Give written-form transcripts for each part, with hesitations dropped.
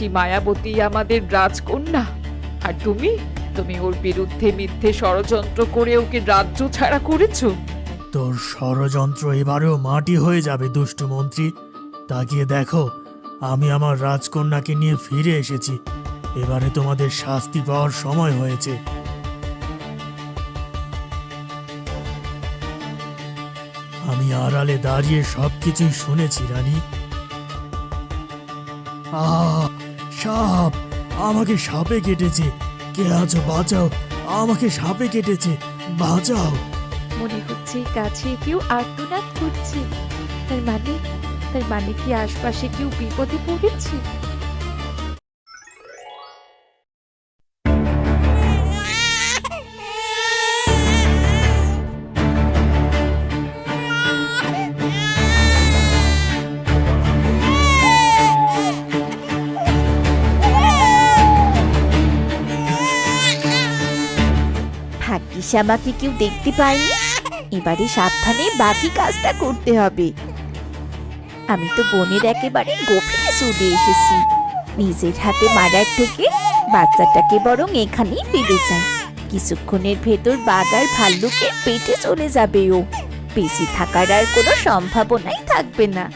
কি মায়াবতী আমাদের রাজকন্যা, আর তুমি তুমি ওর বিরুদ্ধে মিথ্যে ষড়যন্ত্র করে ওকে রাজ্য ছাড়া করেছো। তোর ষড়যন্ত্র এবারেও মাটি হয়ে যাবে দুষ্টু মন্ত্রী। তাকিয়ে দেখো, আমি আমার রাজকন্যাকে নিয়ে ফিরে এসেছি। এবারে তোমাদের শাস্তি পাওয়ার সময় হয়েছে। আমি আড়ালে দাঁড়িয়ে সবকিছুই শুনেছি রানী। সাপ! আমাকে সাপে কেটেছে। কে আছো, বাঁচাও! আমাকে সাপে কেটেছে, বাঁচাও! মনে হচ্ছে কাছে কেউ আর্তনাদ করছে। তার মানে তার মানে কি আশপাশে কেউ বিপদে পড়েছে? ভাগ্যিস আমাকে কেউ দেখতে পায়নি। এবারে সাবধানে বাকি কাজটা করতে হবে। আমি তো বনের একেবারে গভীরে চলে এসেছি। নিজের হাতে মারার থেকে বাচ্চাটাকে বরং এখানেই ফেলে যাই। কিছুক্ষণের ভেতর বাঘ আর ভাল্লুকের পেটে চলে যাবে ও। বেঁচে থাকার আর কোনো সম্ভাবনাই থাকবে না।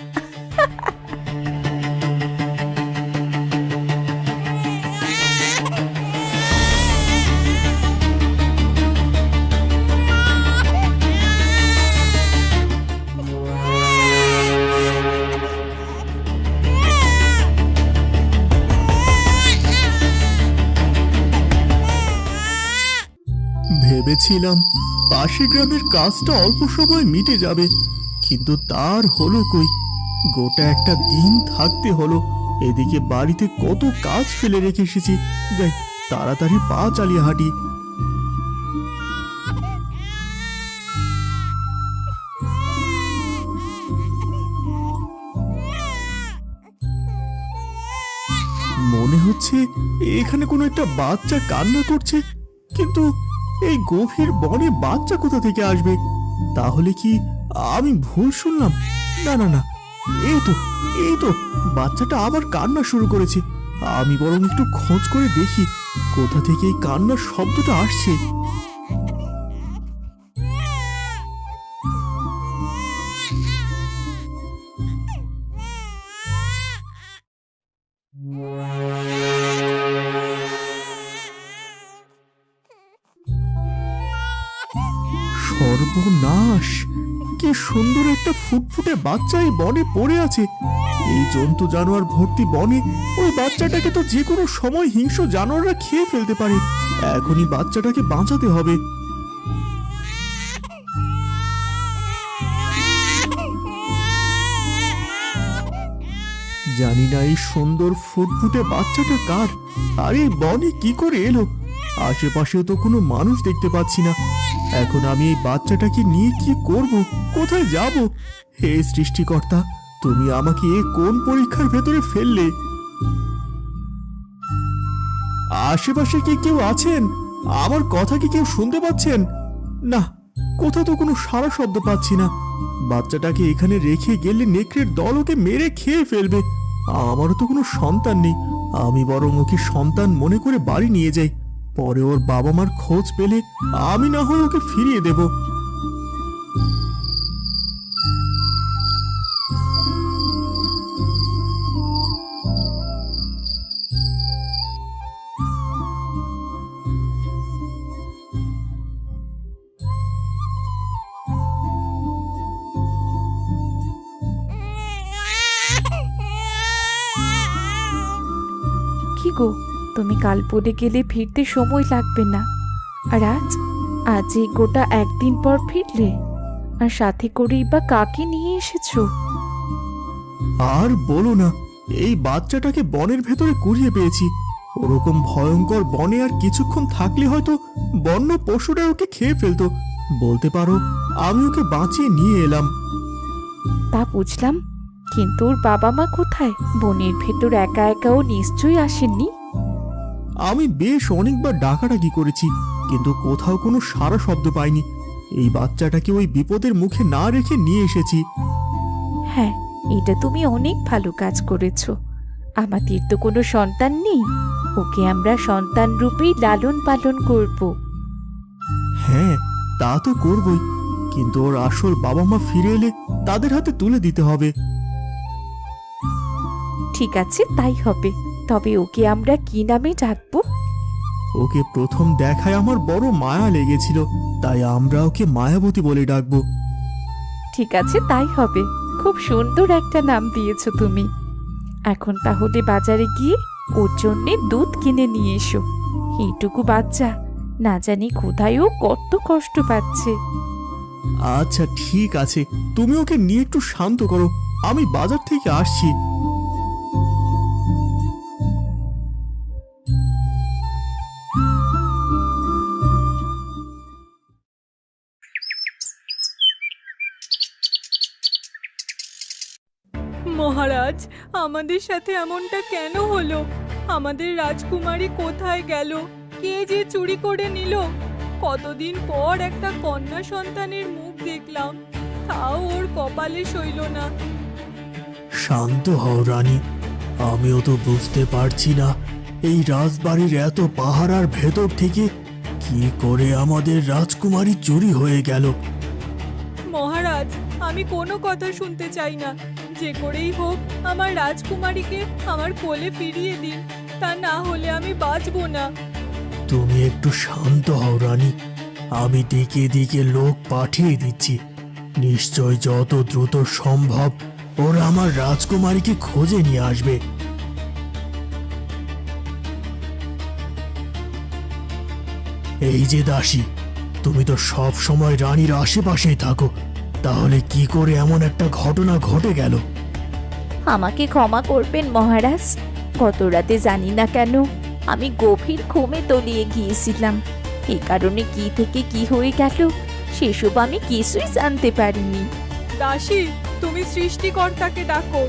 ভেবেছিলাম পাশের গ্রামের কাজটা অল্প সময় মিটে যাবে, কিন্তু তার হলো কই। গোটা একটা দিন থাকতে হলো। এদিকে বাড়িতে কত কাজ ফেলে রেখে এসেছি। যাই, তাড়াতাড়ি পা চালিয়ে হাঁটি। মনে হচ্ছে এখানে কোনো একটা বাচ্চা কান্না করছে, কিন্তু এই গভীর বনে বাচ্চা কোথা থেকে আসবে? তাহলে কি আমি ভুল শুনলাম? না না না, এই তো বাচ্চাটা আবার কান্না শুরু করেছে। আমি বরং একটু খোঁজ করে দেখি কোথা থেকে এই কান্নার শব্দটা আসছে। সর্বনাশ! কি সুন্দর একটা ফুটফুটে বাচ্চা এই বনে পড়ে আছে। এই জন্তু জানোয়ার ভর্তি বনে ওই বাচ্চাটাকে তো যে কোনো সময় হিংস্র জানোয়াররা খেয়ে ফেলতে পারে। এখনই বাচ্চাটাকে বাঁচাতে হবে। জানি না এই সুন্দর ফুটফুটে বাচ্চাটা কার, আর এই বনে কি করে এলো। আশেপাশেও তো কোনো মানুষ দেখতে পাচ্ছি না। এখন আমি এই বাচ্চাটাকে নিয়ে কি করব, কোথায় যাব? হে সৃষ্টিকর্তা, তুমি আমাকে এ কোন পরীক্ষার ভেতরে ফেললে? আশেপাশে কি কেউ আছেন? আমার কথা কি কেউ শুনতে পাচ্ছেন? না, কোথাও তো কোনো সাড়া শব্দ পাচ্ছি না। বাচ্চাটাকে এখানে রেখে গেলে নেকড়ের দল ওকে মেরে খেয়ে ফেলবে। আমারও তো কোনো সন্তান নেই। আমি বরং ওকে সন্তান মনে করে বাড়ি নিয়ে যাই। পরে ওর বাবা মার খোঁজ পেলে আমি না হয় ওকে ফিরিয়ে দেব। কি গো, তুমি কাল পড়ে গেলে ফিরতে সময় লাগবে না। আর আজ এই গোটা একদিন পর ফিরলে, আর সাথে করেই বা কাকে নিয়ে এসেছো? আর বলো না, এই বাচ্চাটাকে বনের ভেতরে কুড়িয়ে পেয়েছি। ওরকম ভয়ঙ্কর বনে আর কিছুক্ষণ থাকলে হয়তো বন্য পশুরা ওকে খেয়ে ফেলতো। বলতে পারো আমি ওকে বাঁচিয়ে নিয়ে এলাম। তা বুঝলাম, কিন্তু ওর বাবা মা কোথায়? বনের ভেতর একা একাও নিশ্চয়ই আসেননি। আমি বেশ অনেকবার ডাকাডাকি করেছি, কিন্তু কোথাও কোনো সাড়া শব্দ পাইনি। এই বাচ্চাটাকে ওই বিপদের মুখে না রেখে নিয়ে এসেছি। হ্যাঁ, এটা তুমি অনেক ভালো কাজ করেছো। আমাদের তো কোনো সন্তান নেই, ওকে আমরা সন্তান রূপেই লালন পালন করব। হ্যাঁ, তা তো করবই, কিন্তু ওর আসল বাবা মা ফিরে এলে তাদের হাতে তুলে দিতে হবে। ঠিক আছে, তাই হবে। তবে ওকে আমরা কি নামে ডাকবো? ওকে প্রথম দেখায় আমার বড় মায়া লেগেছিল, তাই আমরা ওকে মায়াবতী বলে ডাকবো। ঠিক আছে, তাই হবে। খুব সুন্দর একটা নাম দিয়েছো তুমি। এখন তাহলে বাজারে গিয়ে ওর জন্যে দুধ কিনে নিয়ে এসো। এইটুকু বাচ্চা, না জানি কোথায় ও কত কষ্ট পাচ্ছে। আচ্ছা ঠিক আছে, তুমি ওকে নিয়ে একটু শান্ত করো, আমি বাজার থেকে আসছি। মহারাজ, আমাদের সাথে এমনটা কেন হলো? আমাদের রাজকুমারী কোথায় গেল? কে যে চুরি করে নিল? কতদিন পর একটা কন্যা সন্তানের মুখ দেখলাম, তাও ওর কপালে সইল না। শান্ত হও রানী, আমিও তো বুঝতে পারছি না এই রাজবাড়ির এত পাহারার ভেতর থেকে কি করে আমাদের রাজকুমারী চুরি হয়ে গেল। মহারাজ, আমি কোনো কথা শুনতে চাই না। যে করেই হোক আমার রাজকুমারীকে আমার কোলে ফিরিয়ে দিন, তা না হলে আমি বাঁচব না। তুমি একটু শান্ত হও রানী, আমি দিকে দিকে লোক পাঠিয়ে দিচ্ছি। নিশ্চয় যত দ্রুত সম্ভব ওরা আমার রাজকুমারীকে খোঁজে নিয়ে আসবে। এই যে দাসী, তুমি তো সব সময় রানীর আশেপাশেই থাকো, তাহলে কি করে এমন একটা ঘটনা ঘটে গেল? আমাকে ক্ষমা করবেন মহারাজ, গত রাতে জানি না কেন আমি গভীর ঘুমে তলিয়ে গিয়েছিলাম। এই কারণে কি থেকে কি হয়ে গেল সেসব আমি কিছুই জানতে পারিনি। দাসী, তুমি সৃষ্টিকর্তাকে ডাকো।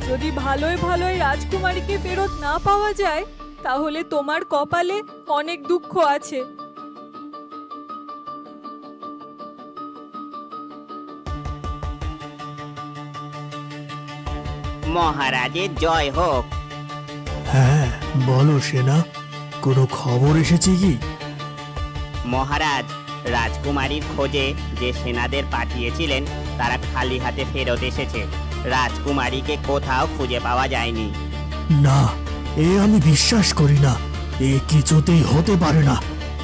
যদি ভালোই ভালোই রাজকুমারীকে ফেরত না পাওয়া যায়, তাহলে তোমার কপালে অনেক দুঃখ আছে। মহারাজের জয় হোক। হ্যাঁ বলো সেনা, কোনো খবর এসেছে কি? মহারাজ, রাজকুমারীর খোঁজে যে সেনাদের পাঠিয়েছিলেন তারা খালি হাতে ফেরত এসেছে। রাজকুমারীকে কোথাও খুঁজে পাওয়া যায়নি। না, এ আমি বিশ্বাস করি না। এ কিছুতেই হতে পারে না।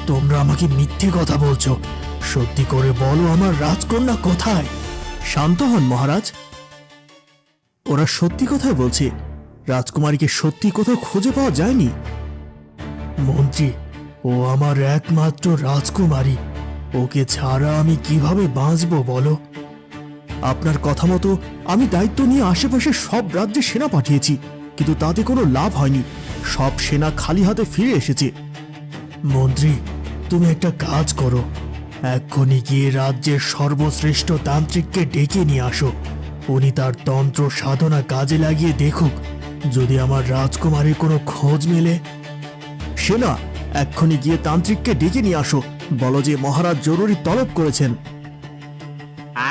তোমরা আমাকে মিথ্যে কথা বলছো। সত্যি করে বলো, আমার রাজকন্যা কোথায়? শান্ত হন মহারাজ, ওরা সত্যি কথাই বলছে। রাজকুমারীকে সত্যি কোথাও খুঁজে পাওয়া যায়নি। মন্ত্রী, ও আমার একমাত্র রাজকুমারী, ওকে ছাড়া আমি কিভাবে বাঁচবো বলো? আপনার কথা মতো আমি দায়িত্ব নিয়ে আশেপাশে সব রাজ্যে সেনা পাঠিয়েছি, কিন্তু তাতে কোনো লাভ হয়নি। সব সেনা খালি হাতে ফিরে এসেছে। মন্ত্রী, তুমি একটা কাজ করো, এক্ষুনি গিয়ে রাজ্যের সর্বশ্রেষ্ঠ তান্ত্রিককে ডেকে নিয়ে আসো। উনি তার তন্ত্র সাধনা কাজে লাগিয়ে দেখুক যদি আমার রাজকুমারীর কোনো খোঁজ মেলে। সেনা, এক্ষুনি গিয়ে তান্ত্রিককে ডেকে নিয়ে আসো। বলো যে মহারাজ জরুরি তলব করেছেন।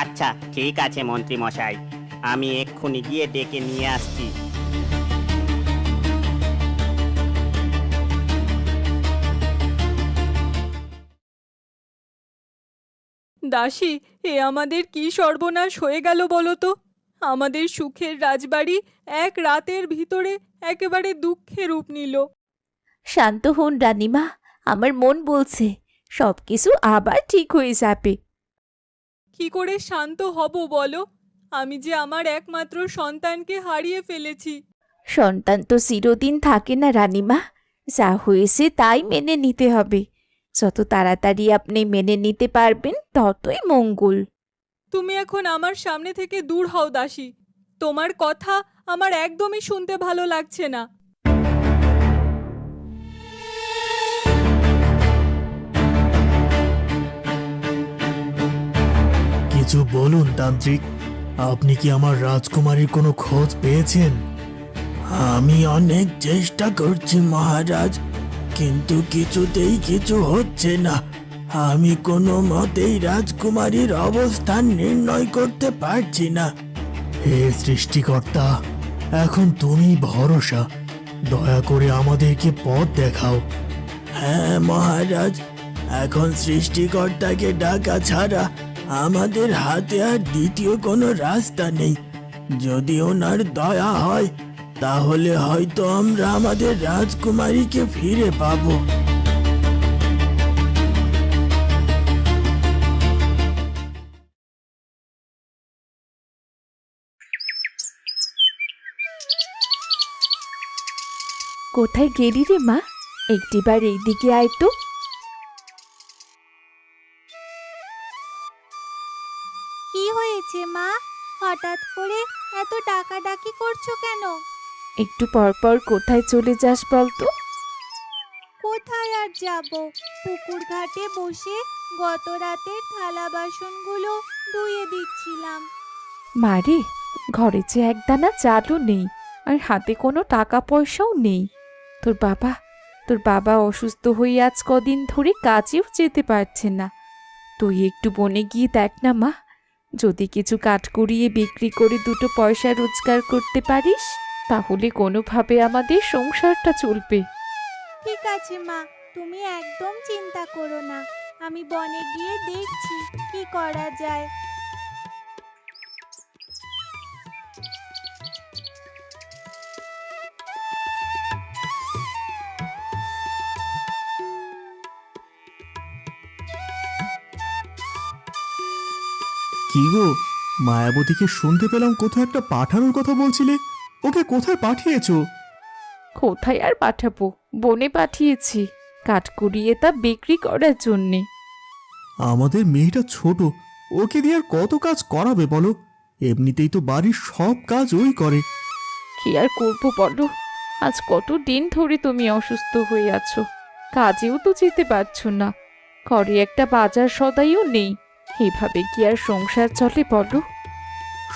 আচ্ছা ঠিক আছে মন্ত্রী মশাই, আমি এক্ষুনি গিয়ে ডেকে নিয়ে আসছি। দাসী, এ আমাদের কি সর্বনাশ হয়ে গেল বলো তো? আমাদের সুখের রাজবাড়ি এক রাতের ভিতরে একেবারে দুঃখে রূপ নিল। শান্ত হন রানীমা, আমার মন বলছে সবকিছু আবার ঠিক হয়ে যাবে। কি করে শান্ত হব বলো? আমি যে আমার একমাত্র সন্তানকে হারিয়ে ফেলেছি। সন্তান তো চিরদিন থাকে না রানীমা, যা হয়েছে তাই মেনে নিতে হবে। যত তাড়াতাড়ি আপনি মেনে নিতে পারবেন ততই মঙ্গল। তুমি এখন আমার সামনে থেকে দূর হও দাসী। তোমার কথা আমার একদমই শুনতে ভালো লাগছে না। কিছু বলুন তান্ত্রিক, আপনি কি আমার রাজকুমারীর কোনো খোঁজ পেয়েছেন? আমি অনেক চেষ্টা করছি মহারাজ, কিন্তু কিছুতেই কিছু হচ্ছে না। আমি কোনো মতেই রাজকুমারীর অবস্থান নির্ণয় করতে পারছি না। হে সৃষ্টিকর্তা, এখন তুমি ভরসা, দয়া করে আমাদেরকে পথ দেখাও। হ্যাঁ মহারাজ, এখন সৃষ্টিকর্তাকে ডাকা ছাড়া আমাদের হাতে আর দ্বিতীয় কোনো রাস্তা নেই। যদি ওনার দয়া হয় তাহলে হয়তো আমরা আমাদের রাজকুমারীকে ফিরে পাবো। কোথায় গেলি রে মা? একটিবার এইদিকে আয় তো। কি হয়েছে মা? হঠাৎ করে এত ডাকাডাকি করছো কেন? একটু পর পর কোথায় চলে যাস বলতো? কোথায় আর যাব? পুকুর ঘাটে বসে গত রাতের থালা বাসনগুলো ধুয়ে দিচ্ছিলাম। মারে, ঘরে যে একদানা চালও নেই, আর হাতে কোনো টাকা পয়সাও নেই। তোর বাবা অসুস্থ হয়ে আজ কদিন ধরে কাজেও যেতে পারছে না। তুই একটু বনে গিয়ে দেখ না মা, যদি কিছু কাঠ কুড়িয়ে বিক্রি করে দুটো পয়সা রোজগার করতে পারিস তাহলে কোনোভাবে আমাদের সংসারটা চলবে। ঠিক আছে মা, তুমি একদম চিন্তা করো না। আমি বনে গিয়ে দেখছি কি করা যায়। কি গো, মায়াবতীকে শুনতে পেলাম কোথাও একটা পাঠানোর কথা বলছিলে। ওকে কোথায় পাঠিয়েছো? কোথায় আর পাঠাবো, বনে পাঠিয়েছি কাঠ কুড়িয়ে তা বিক্রি করার জন্যে। আমাদের মেয়েটা ছোট, ওকে দিয়ে আর কত কাজ করাবে বলো? এমনিতেই তো বাড়ির সব কাজ ওই করে। কি আর করবো বলো, আজ কত দিন ধরে তুমি অসুস্থ হয়ে আছো, কাজেও তো যেতে পারছো না, ঘরে একটা বাজার সদাইও নেই। এভাবে কি আর সংসার চলে বলো?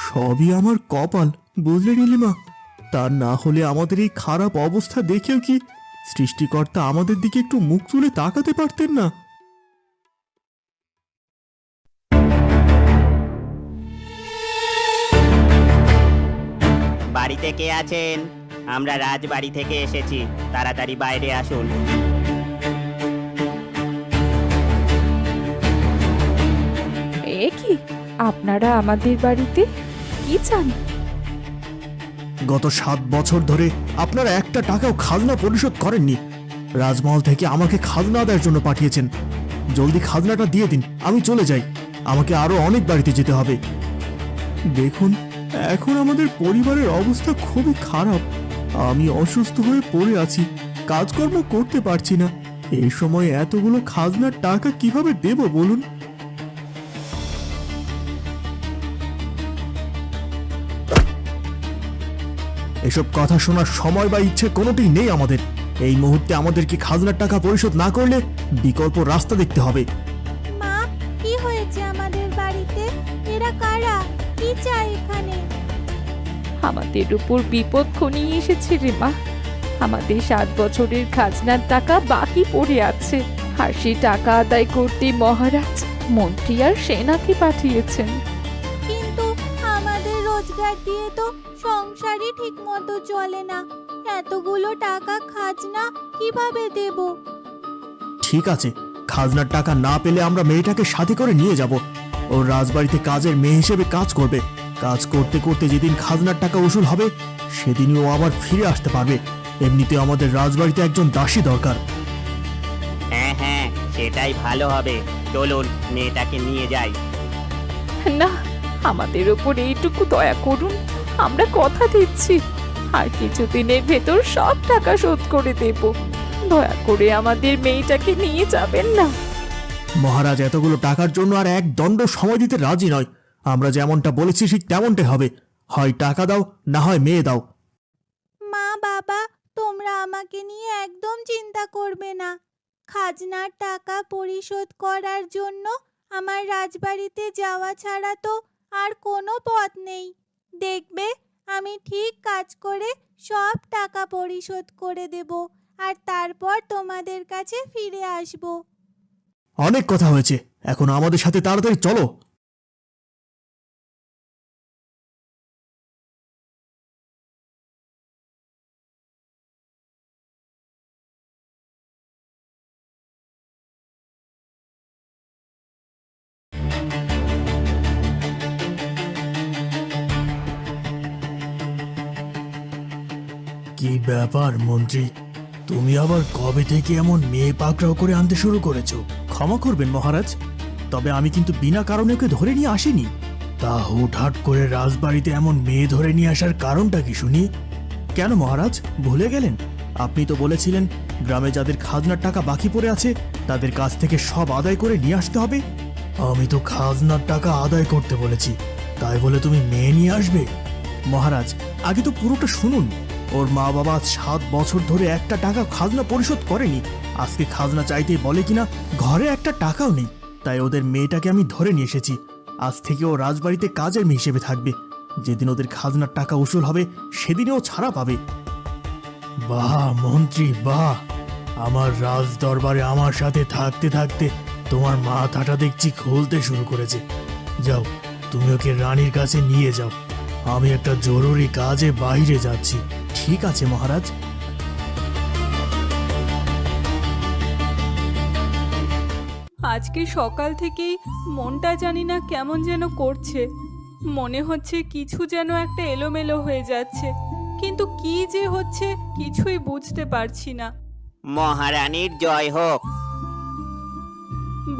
সবই আমার কপাল, বুঝলে নীলিমা? তা না হলে আমাদের এই খারাপ অবস্থা দেখেও কি সৃষ্টিকর্তা আমাদের দিকে একটু মুখ তুলে তাকাতে পারতেন না? বাড়িতে কে আছেন? আমরা রাজবাড়ি থেকে এসেছি, তাড়াতাড়ি বাইরে আসুন। এ কি, আপনারা আমাদের বাড়িতে কি চান? গত 7 বছর ধরে আপনারা একটা টাকাও খাজনা পরিশোধ করেননি। রাজমহল থেকে আমাকে খাজনা আদায়ের জন্য পাঠিয়েছেন। জলদি খাজনাটা দিয়ে দিন, আমি চলে যাই। আমাকে আরো অনেক বাড়িতে যেতে হবে। দেখুন, এখন আমাদের পরিবারের অবস্থা খুবই খারাপ। আমি অসুস্থ হয়ে পড়ে আছি, কাজকর্ম করতে পারছি না। এই সময় এতগুলো খাজনার টাকা কিভাবে দেব বলুন? এসব কথা শোনার সময় বা ইচ্ছে কোনোটিই নেই আমাদের। এই মুহূর্তে আমাদেরকে খাজনার টাকা পরিশোধ না করলে বিকল্প রাস্তা দেখতে হবে। মা, কি হয়েছে আমাদের বাড়িতে? এরা কারা? কি চাই এখানে? আমাদের উপর বিপদ ঘনিয়ে এসেছে রে মা। আমাদের 7 বছরের খাজনার টাকা বাকি পড়ে আছে, আর সেই টাকা আদায় করতে মহারাজ মন্ত্রী আর সেনাকে পাঠিয়েছেন। কিন্তু আমাদের রোজগার দিয়ে তো সংসারই ঠিক মতো চলে না। এতগুলো টাকা খাজনা কিভাবে দেব? ঠিক আছে, খাজনার টাকা না পেলে আমরা মেয়েটাকে সাথে করে নিয়ে যাব। ও রাজবাড়িতে কাজের মেয়ে হিসেবে কাজ করবে। কাজ করতে করতে যেদিন খাজনার টাকা উসুল হবে সেদিনই ও আবার ফিরে আসতে পারবে। এমনিতে আমাদের রাজবাড়িতে একজন দাসী দরকার। হ্যাঁ হ্যাঁ, সেটাই ভালো হবে। চলুন মেয়েটাকে নিয়ে যাই। না, আমাদের ওপর এইটুকু দয়া করুন, আমরা কথা দিচ্ছি আর কিছুদিনের ভেতর সব টাকা শোধ করে দেব। দয়া করে আমাদের মেয়েটাকে নিয়ে যাবেন না। মহারাজ এতগুলো টাকার জন্য আর এক দণ্ড সময় দিতে রাজি নয়। আমরা যেমনটা বলেছি ঠিক তেমনটাই হবে। হয় টাকা দাও, না হয় মেয়ে দাও। মা বাবা, তোমরা আমাকে নিয়ে একদম চিন্তা করবে না। খাজনার টাকা পরিশোধ করার জন্য আমার রাজবাড়িতে যাওয়া ছাড়া তো আর কোনো পথ নেই। দেখবে, আমি ঠিক কাজ করে সব টাকা পরিশোধ করে দেব, আর তারপর তোমাদের কাছে ফিরে আসব। অনেক কথা হয়েছে, এখন আমাদের সাথে তাড়াতাড়ি চলো। কি ব্যাপার মন্ত্রী, তুমি আবার কবে থেকে এমন মেয়ে পাকড়াও করে আনতে শুরু করেছো? ক্ষমা করবেন মহারাজ, তবে আমি কিন্তু বিনা কারণে ওকে ধরে নিয়ে আসিনি। তা হুটহাট করে রাজবাড়িতে এমন মেয়ে ধরে নিয়ে আসার কারণটা কি শুনি? কেন মহারাজ, ভুলে গেলেন? আপনি তো বলেছিলেন গ্রামে যাদের খাজনার টাকা বাকি পড়ে আছে তাদের কাছ থেকে সব আদায় করে নিয়ে আসতে হবে। আমি তো খাজনার টাকা আদায় করতে বলেছি, তাই বলে তুমি মেয়ে নিয়ে আসবে? মহারাজ, আগে তো পুরোটা শুনুন। ওর মা বাবা 7 বছর ধরে একটা টাকা খাজনা পরিশোধ করেনি। আজকে খাজনা চাইতেই বলে কিনা ঘরে একটা টাকাও নেই। তাই ওদের মেয়েটাকে আমি ধরে নিয়ে এসেছি। আজ থেকে ও রাজবাড়িতে কাজের মেয়ে হিসেবে থাকবে। যেদিন ওদের খাজনার টাকা উসুল হবে সেদিনে ও ছাড়া পাবে। বাহ মন্ত্রী বাহ, আমার রাজ দরবারে আমার সাথে থাকতে থাকতে তোমার মাথাটা দেখছি খুলতে শুরু করেছে। যাও, তুমি ওকে রানীর কাছে নিয়ে যাও, আমি একটা জরুরি কাজে বাইরে যাচ্ছি। ঠিক আছে মহারাজ। আজকে সকাল থেকেই মনটা জানি না কেমন যেন করছে। মনে হচ্ছে কিছু যেন একটা এলোমেলো হয়ে যাচ্ছে, কিন্তু কি যে হচ্ছে কিছুই বুঝতে পারছি না। মহারানীর জয় হোক।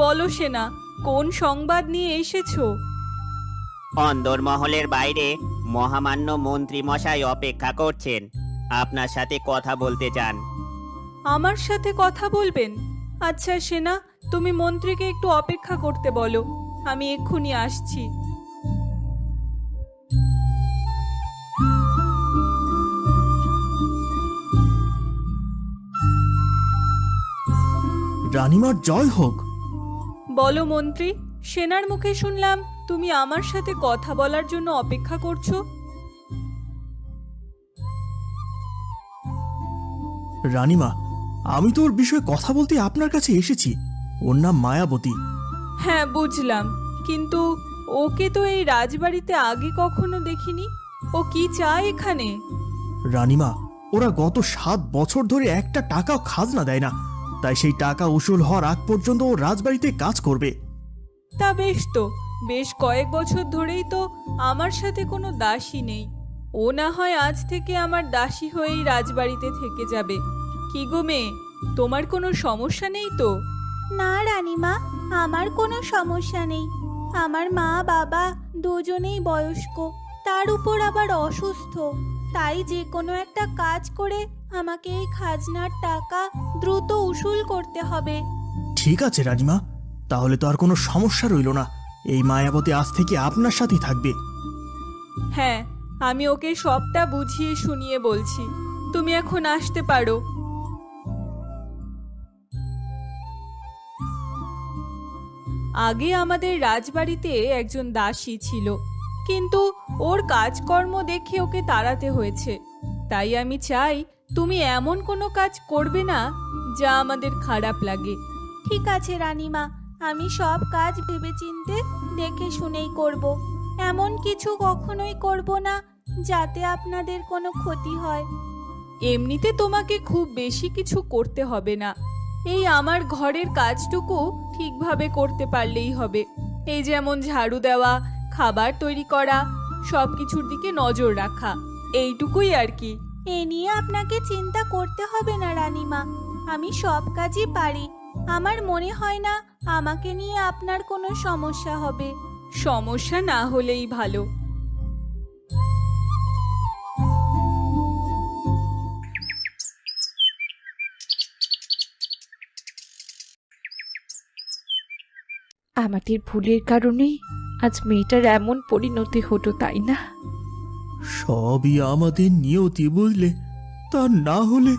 বলো সেনা, কোন সংবাদ নিয়ে এসেছো? অন্দরমহলের বাইরে মহামান্য মন্ত্রী মশাই অপেক্ষা করছেন, আপনার সাথে কথা বলতে চান। আমার সাথে কথা বলবেন? আচ্ছা সেনা, তুমি মন্ত্রীকে একটু অপেক্ষা করতে বলো, আমি এক্ষুনি আসছি। রানীমার জয় হোক। বলো মন্ত্রী, সেনার মুখে শুনলাম তুমি আমার সাথে কথা বলার জন্য অপেক্ষা করছো। রানীমা, আমি তো ওর বিষয়ে কথা বলতে আপনার কাছে এসেছি। ওর নাম মায়াবতী। হ্যাঁ বুঝলাম, কিন্তু ওকে তো এই রাজবাড়িতে আগে কখনো দেখিনি। ও কি চায় এখানে? রানীমা, ওরা গত 7 বছর ধরে একটা টাকাও খাজনা দেয় না। তাই সেই টাকা উসুল হওয়ার আগ পর্যন্ত ও রাজবাড়িতে কাজ করবে। তা বেশ তো, বেশ কয়েক বছর ধরেই তো আমার সাথে কোনো দাসী নেই। ও না হয় আজ থেকে আমার দাসী হয়েই রাজবাড়িতে থেকে যাবে। কি গো মেয়ে, তোমার কোনো সমস্যা নেই তো? না রানীমা, আমার কোনো সমস্যা নেই। আমার মা বাবা দুজনেই বয়স্ক, তার উপর আবার অসুস্থ। তাই যে কোনো একটা কাজ করে আমাকে এই খাজনার টাকা দ্রুত উসুল করতে হবে। ঠিক আছে রানীমা, তাহলে তো আর কোনো সমস্যা রইল না। এই মায়াবতী আজ থেকে আপনার সাথেই থাকবে। হ্যাঁ, আমি ওকে সবটা বুঝিয়ে শুনিয়ে বলছি। তুমি এখন আসতে পারো। আগে আমাদের রাজবাড়িতে একজন দাসী ছিল, কিন্তু ওর কাজকর্ম দেখে ওকে তাড়াতে হয়েছে। তাই আমি চাই তুমি এমন কোনো কাজ করবে না যা আমাদের খারাপ লাগে। ঠিক আছে রানীমা, আমি সব কাজ ভেবেচিন্তে দেখে শুনেই করব। এমন কিছু কখনোই করব না যাতে আপনাদের কোনো ক্ষতি হয়। এমনিতে তোমাকে খুব বেশি কিছু করতে হবে না। এই আমার ঘরের কাজটুকু ঠিকভাবে করতে পারলেই হবে। এই যেমন ঝাড়ু দেওয়া, খাবার তৈরি করা, সব কিছুর দিকে নজর রাখা, এইটুকুই আর কি। এ নিয়ে আপনাকে চিন্তা করতে হবে না রানীমা, আমি সব কাজই পারি। আমার মনে হয় না আমাকে নিয়ে আপনার কোনো সমস্যা হবে। সমস্যা না হলেই ভালো। আমাদের ভুলের কারণেই আজ মেয়েটার এমন পরিণতি হতো, তাই না? সবই আমাদের নিয়তি বুঝলে। তা না হলে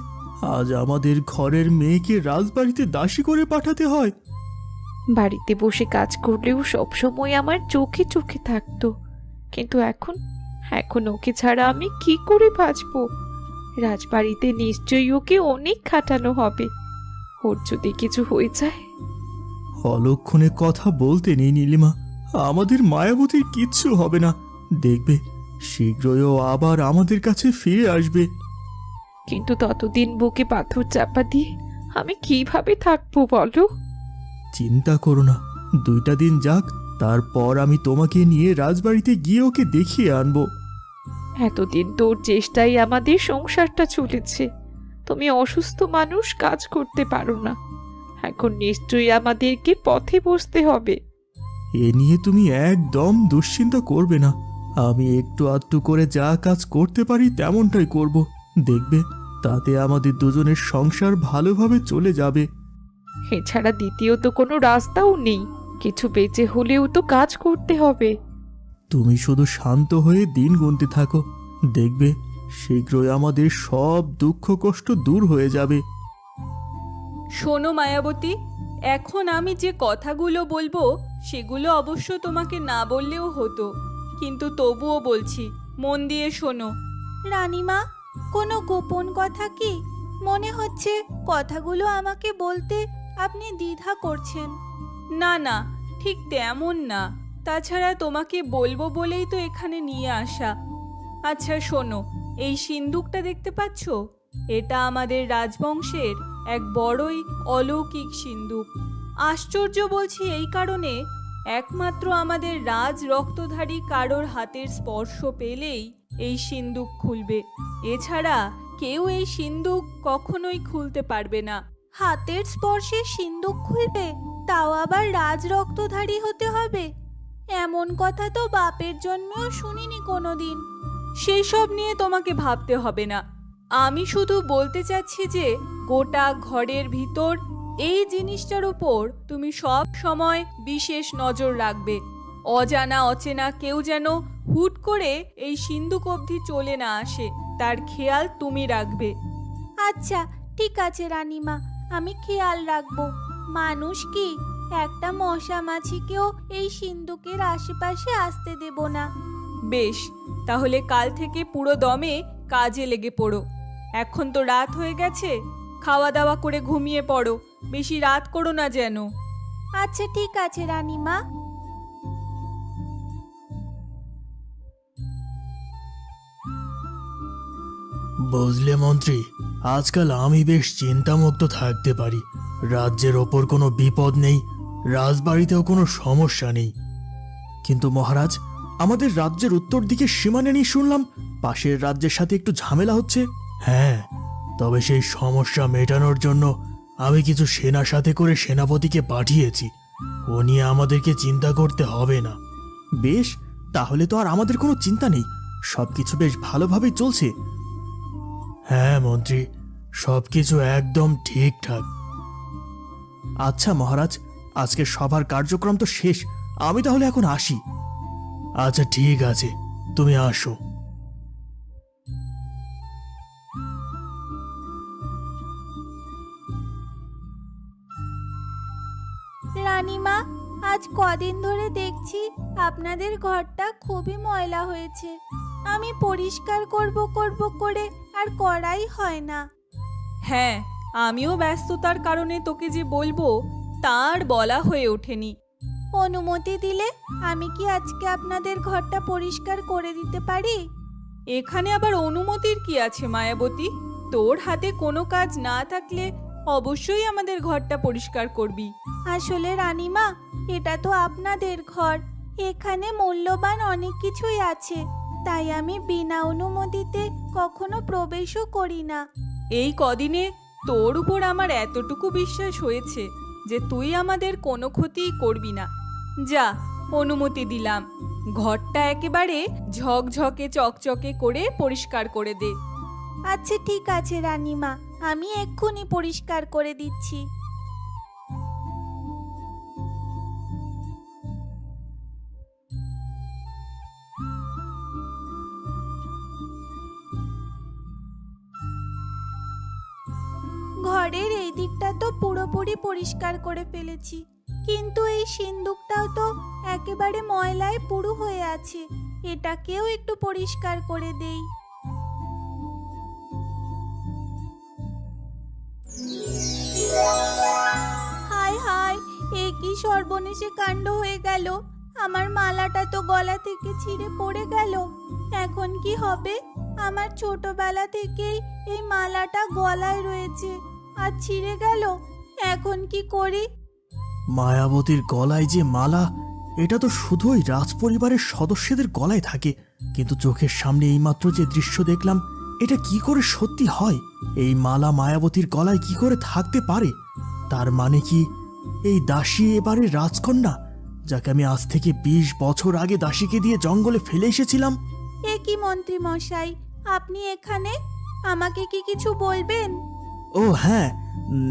আজ আমাদের ঘরের মেয়েকে রাজবাড়িতে দাসী করে পাঠাতে হয়। বাড়িতে বসে কাজ করলেও সবসময় আমার চোখে চোখে থাকতো, কিন্তু এখন ওকে ছাড়া আমি কি করে বাঁচবো? রাজবাড়িতে নিশ্চয়ই ওকে অনেক খাটানো হবে। ওর যদি কিছু হয়ে যায়। অলক্ষণে কথা বলতে নেই নীলিমা, আমাদের মায়াবতীর কিচ্ছু হবে না। দেখবে শীঘ্রই ও আবার আমাদের কাছে ফিরে আসবে। কিন্তু ততদিন বুকে পাথর চাপা দিয়ে আমি কিভাবে থাকবো বলো? চিন্তা করো না, 2টা দিন যাক, তারপর আমি তোমাকে নিয়ে রাজবাড়িতে গিয়ে ওকে দেখিয়ে আনবো। এতদিন তোর চেষ্টায় আমাদের সংসারটা চলেছে। তুমি অসুস্থ মানুষ, কাজ করতে পারো না, এখন নিশ্চয়ই আমাদেরকে পথে বসতে হবে। এ নিয়ে তুমি একদম দুশ্চিন্তা করবে না। আমি একটু আধটু করে যা কাজ করতে পারি তেমনটাই করব। দেখবে তাতে আমাদের দুজনের সংসার ভালোভাবে চলে যাবে। এছাড়া দ্বিতীয় তো কোনো রাস্তাও নেই, কিছু বেঁচে হলেও তো কাজ করতে হবে। তুমি শুধু শান্ত হয়ে দিন গুনতে থাকো, দেখবে শীঘ্রই আমাদের সব দুঃখ কষ্ট দূর হয়ে যাবে। শোনো মায়াবতী, এখন আমি যে কথাগুলো বলবো সেগুলো অবশ্য তোমাকে না বললেও হতো, কিন্তু তবুও বলছি, মন দিয়ে শোনো। রানীমা, কোনো গোপন কথা কি? মনে হচ্ছে কথাগুলো আমাকে বলতে আপনি দ্বিধা করছেন। না না, ঠিক তেমন না। তাছাড়া তোমাকে বলবো বলেই তো এখানে নিয়ে আসা। আচ্ছা শোনো, এই সিন্দুকটা দেখতে পাচ্ছ? এটা আমাদের রাজবংশের এক বড়ই অলৌকিক সিন্দুক। আশ্চর্য বলছি এই কারণে, একমাত্র আমাদের রাজ রক্তধারী কারোর হাতের স্পর্শ পেলেই এই সিন্দুক খুলবে। এছাড়া কেউ এই সিন্দুক কখনোই খুলতে পারবে না। হাতের স্পর্শে সিন্দুক খুলবে, তাও আবার রাজ রক্তধারী হতে হবে? এমন কথা তো বাপের জন্মেও শুনিনি কোনোদিন। সেই সব নিয়ে তোমাকে ভাবতে হবে না। আমি শুধু বলতে চাচ্ছি যে গোটা ঘরের ভিতর এই জিনিসটার উপর তুমি সব সময় বিশেষ নজর রাখবে। অজানা অচেনা কেউ যেন হুট করে এই সিন্দুক অবধি চলে না আসে, তার খেয়াল তুমি রাখবে। আচ্ছা ঠিক আছে রানীমা, আমি খেয়াল রাখবো। মানুষ কি, একটা মশা মাছিকেও এই সিন্দুকের আশেপাশে আসতে দেব না। বেশ, তাহলে কাল থেকে পুরো দমে কাজে লেগে পড়ো। এখন তো রাত হয়ে গেছে, খাওয়া দাওয়া করে ঘুমিয়ে পড়ো, বেশি রাত করো না যেন। আচ্ছা ঠিক আছে রানীমা। বুঝলে মন্ত্রী, আজকাল আমি বেশ চিন্তামুক্ত থাকতে পারি। রাজ্যের ওপর কোনো বিপদ নেই, রাজবাড়িতেও কোনো সমস্যা নেই। কিন্তু মহারাজ, আমাদের রাজ্যের উত্তর দিকে সীমানা নিয়ে শুনলাম পাশের রাজ্যের সাথে একটু ঝামেলা হচ্ছে। হ্যাঁ, তবে সেই সমস্যা মেটানোর জন্য আমি কিছু সেনা সাথে করে সেনাপতিকে পাঠিয়েছি। ও নিয়ে আমাদেরকে চিন্তা করতে হবে না। বেশ, তাহলে তো আর আমাদের কোনো চিন্তা নেই, সবকিছু বেশ ভালোভাবেই চলছে। হ্যাঁ মন্ত্রী, সবকিছু একদম ঠিকঠাক। আচ্ছা মহারাজ, আজকের সভার কার্যক্রম তো শেষ, আমি তাহলে এখন আসি। আচ্ছা ঠিক আছে, তুমি আসো। রানীমা, আজ কদিন ধরে দেখছি আপনাদের ঘরটা খুবই ময়লা হয়েছে। আমি পরিষ্কার করব করব করে আর করাই হয় না। হ্যাঁ, আমিও ব্যস্ততার কারণে তোকে যে বলবো তার বলা হয়ে ওঠেনি। অনুমতি দিলে আমি কি আজকে আপনাদের ঘরটা পরিষ্কার করে দিতে পারি? এখানে আবার অনুমতির কি আছে মায়াবতী? তোর হাতে কোনো কাজ না থাকলে অবশ্যই আমাদের ঘরটা পরিষ্কার করবি। আসলে রানীমা, এটা তো আপনাদের ঘর, এখানে মূল্যবান অনেক কিছুই আছে, তাই আমি বিনা অনুমতিতে কখনো প্রবেশও করি না। এই কদিনে তোর উপর আমার এতটুকু বিশ্বাস হয়েছে যে তুই আমাদের কোনো ক্ষতিই করবি না। যা, অনুমতি দিলাম, ঘরটা একেবারে ঝকঝকে চকচকে করে পরিষ্কার করে দে। আচ্ছা ঠিক আছে রানীমা, আমি এক্ষুনি পরিষ্কার করে দিচ্ছি। ঘরের এই দিকটা তো পুরোপুরি পরিষ্কার করে ফেলেছি, কিন্তু এই সিন্দুকটাও তো একেবারে ময়লায় পুরো হয়ে আছে, এটাকেও একটু পরিষ্কার করে দেই। হায় হায়, এ কি সর্বনেশে কাণ্ড হয়ে গেল! আমার মালাটা তো গলা থেকে ছিঁড়ে পড়ে গেল। এখন কি হবে? আমার ছোটবেলা থেকেই এই মালাটা গলায় রয়েছে, আর ছিঁড়ে গেল। এখন কি করি? মায়াবতীর গলায় যে মালা, এটা তো শুধুই রাজ পরিবারের সদস্যদের গলায় থাকে, কিন্তু চোখের সামনে এইমাত্র যে দৃশ্য দেখলাম, এটা কি করে সত্যি হয়? এই মালা মায়াবতীর গলায় কি করে থাকতে পারে? তার মানে কি এই দাসী এবারে রাজকন্যা, যাকে আমি আজ থেকে 20 বছর আগে দাসীকে দিয়ে জঙ্গলে ফেলে এসেছিলাম? এ কি মন্ত্রী মশাই, আপনি এখানে? আমাকে কি কিছু বলবেন? ও হ্যাঁ,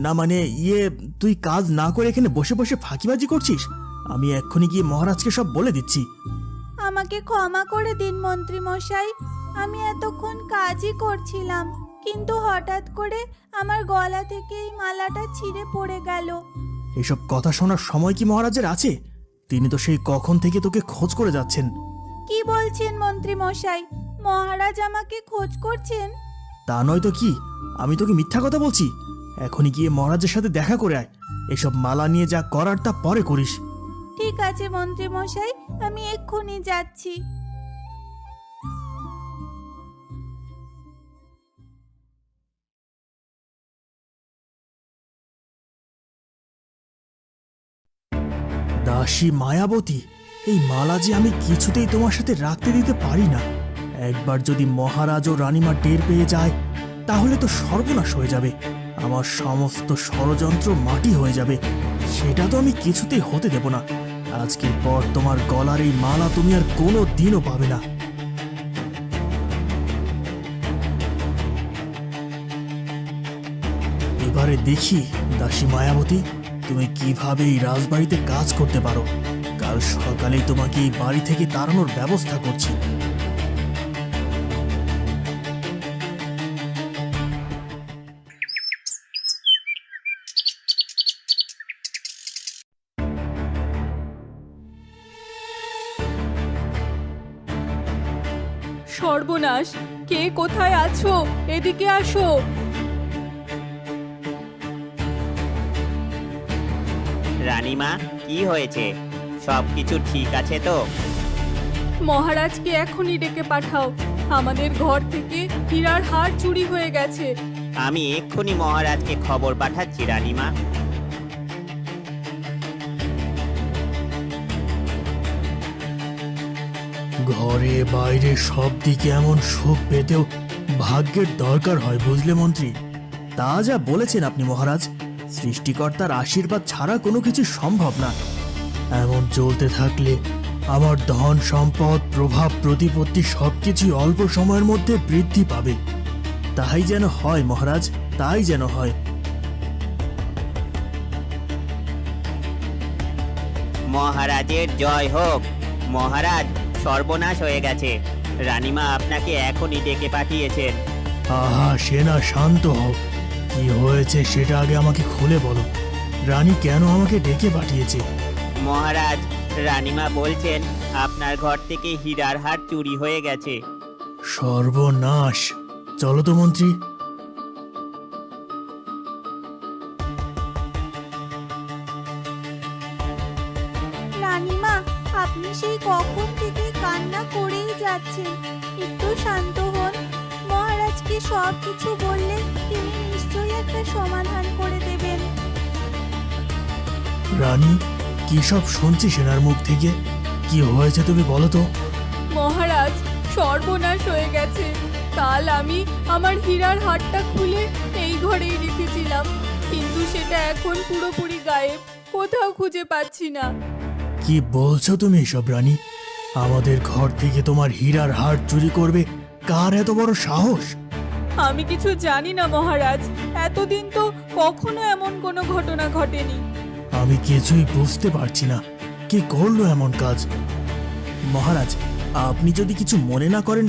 না মানে তুই কাজ না করে এখানে বসে বসে ফাঁকিবাজি করছিস? আমি এক্ষুনি গিয়ে মহারাজকে সব বলে দিচ্ছি। আমাকে ক্ষমা করে দিন মন্ত্রী মশাই, আমি এতক্ষণ কাজই করছিলাম, কিন্তু হঠাৎ করে আমার গলা থেকে এই মালাটা ছিঁড়ে পড়ে গেল। এসব কথা শোনার সময় কি মহারাজের আছে? তিনি তো সেই কখন থেকে তোকে খোঁজ করে যাচ্ছেন। কি বলছেন মন্ত্রী মশাই? মহারাজ আমাকে খোঁজ করছেন? তা নয় তো কি, আমি তোকে মিথ্যা কথা বলছি? এখনই গিয়ে মহারাজের সাথে দেখা করে আয়। এসব মালা নিয়ে যা করার তা পরে করিস। ঠিক আছে মন্ত্রী মশাই, আমি এক্ষুনি যাচ্ছি। দাসী মায়াবতী, এই মালা যে আমি কিছুতেই তোমার সাথে রাখতে দিতে পারি না। একবার যদি মহারাজ ও রানীমা টের পেয়ে যায়, তাহলে তো সর্বনাশ হয়ে যাবে। আমার সমস্ত ষড়যন্ত্র মাটি হয়ে যাবে। সেটা তো আমি কিছুতেই হতে দেব না। আজকের পর তোমার গলার এই মালা তুমি আর কোনো দিনও পাবে না। এবারে দেখি দাসী মায়াবতী, তুমি কিভাবে এই রাজবাড়িতে কাজ করতে পারো। কাল সকালেই তোমাকে এই বাড়ি থেকে তাড়ানোর ব্যবস্থা করছি। সর্বনাশ, কে কোথায় আছো? এদিকে আসো। রানীমা, কি হয়েছে? সবকিছু ঠিক আছে তো? মহারাজকে এখনই ডেকে পাঠাও। আমাদের ঘর থেকে হীরার হার চুরি হয়ে গেছে। আমি এক্ষুনি মহারাজকে খবর পাঠাচ্ছি রানীমা। ঘরে বাইরে সব দিকে এমন সুখ পেতেও ভাগ্যের দরকার হয়, বুঝলে মন্ত্রী? তা যা বলেছেন আপনি মহারাজ, সৃষ্টিকর্তার আশীর্বাদ ছাড়া কোনো কিছু সম্ভব না। এমন চলতে থাকলে আমার ধন সম্পদ, প্রভাব প্রতিপত্তি সবকিছুই অল্প সময়ের মধ্যে বৃদ্ধি পাবে। তাই যেন হয় মহারাজ, তাই যেন হয়। মহারাজের জয় হোক। মহারাজ, সর্বনাশ হয়ে গেছে। রানীমা আপনাকে এখনই ডেকে পাঠিয়েছেন। আহা সেনা, শান্ত হও। কি হয়েছে সেটা আগে আমাকে খুলে বলো। রানী কেন আমাকে ডেকে পাঠিয়েছে? মহারাজ, রানীমা বলছেন আপনার ঘর থেকে হীরার হার চুরি হয়ে গেছে। সর্বনাশ! চলো তো মন্ত্রী। রানীমা, আপনি সেই কখন থেকে কান্না করেই যাচ্ছেন। একটু শান্ত হন। মহারাজকে সব কিছু বললে তিনি নিশ্চয়ই একটা সমাধান করে দেবেন। রানী, কি সব শুনছি সেনার মুখ থেকে? কি হয়েছে তুমি বলো তো? মহারাজ, সর্বনাশ হয়ে গেছে। কাল আমি আমার হীরার হারটা খুলে এই ঘরেই রেখেছিলাম, কিন্তু সেটা এখন পুরোপুরি গায়েব। কোথাও খুঁজে পাচ্ছি না। কি বলছো তুমি এসব রানী? আমাদের ঘর থেকে তোমার হীরার হার চুরি করবে কার এত বড় সাহস? আমি কিছু জানি না মহারাজ। এতদিন তো কখনো এমন কোনো ঘটনা ঘটেনি। আমি কিছুই বুঝতে পারছি না, কে করলো এমন কাজ? মহারাজ, আপনি যদি কিছু মনে না করেন,